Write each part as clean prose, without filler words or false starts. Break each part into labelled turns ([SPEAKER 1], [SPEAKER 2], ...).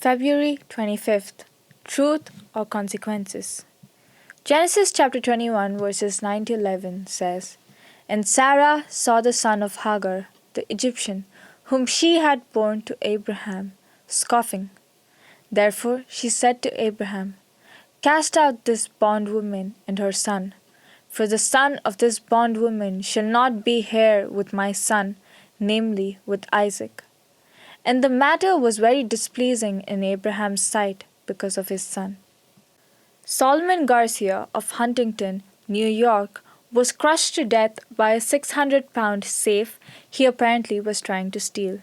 [SPEAKER 1] February 25th. Truth or consequences? Genesis chapter 21 verses 9 to 11 says, And Sarah saw the son of Hagar the Egyptian, whom she had borne to Abraham, scoffing. Therefore she said to Abraham, Cast out this bondwoman and her son, for the son of this bondwoman shall not be heir with my son, namely with Isaac. And the matter was very displeasing in Abraham's sight because of his son. Solomon Garcia of Huntington, New York, was crushed to death by a 600-pound safe he apparently was trying to steal.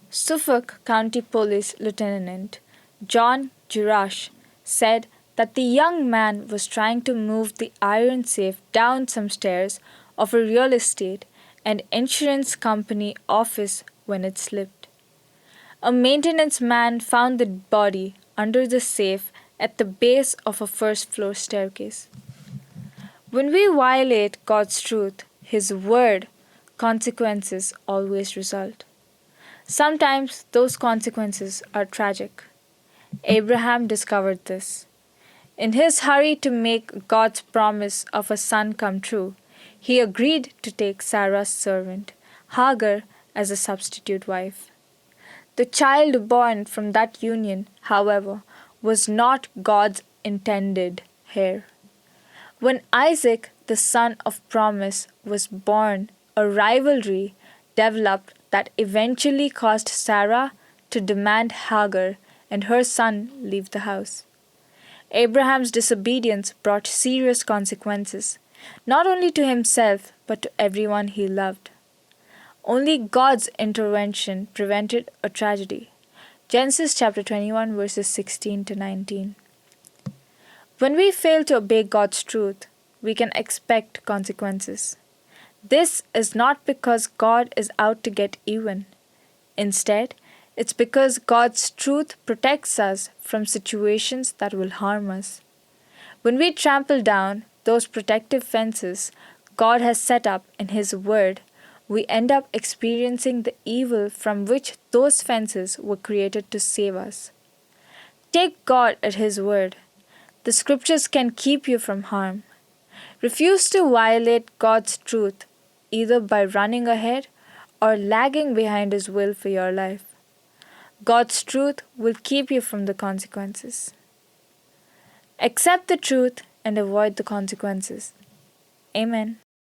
[SPEAKER 1] Suffolk County Police Lieutenant John Gierasch said that the young man was trying to move the iron safe down some stairs of a real estate and insurance company office when it slipped. A maintenance man found the body under the safe at the base of a first-floor staircase. When we violate God's truth, His word, consequences always result. Sometimes those consequences are tragic. Abraham discovered this. In his hurry to make God's promise of a son come true, he agreed to take Sarah's servant, Hagar, as a substitute wife. The child born from that union, however, was not God's intended heir. When Isaac, the son of promise, was born, a rivalry developed that eventually caused Sarah to demand Hagar and her son leave the house. Abraham's disobedience brought serious consequences, not only to himself but to everyone he loved. Only God's intervention prevented a tragedy. Genesis chapter 21 verses 16 to 19. When we fail to obey God's truth, we can expect consequences. This is not because God is out to get even. Instead, it's because God's truth protects us from situations that will harm us. When we trample down those protective fences God has set up in His Word, we end up experiencing the evil from which those fences were created to save us. Take God at His word. The scriptures can keep you from harm. Refuse to violate God's truth, either by running ahead or lagging behind His will for your life. God's truth will keep you from the consequences. Accept the truth and avoid the consequences. Amen.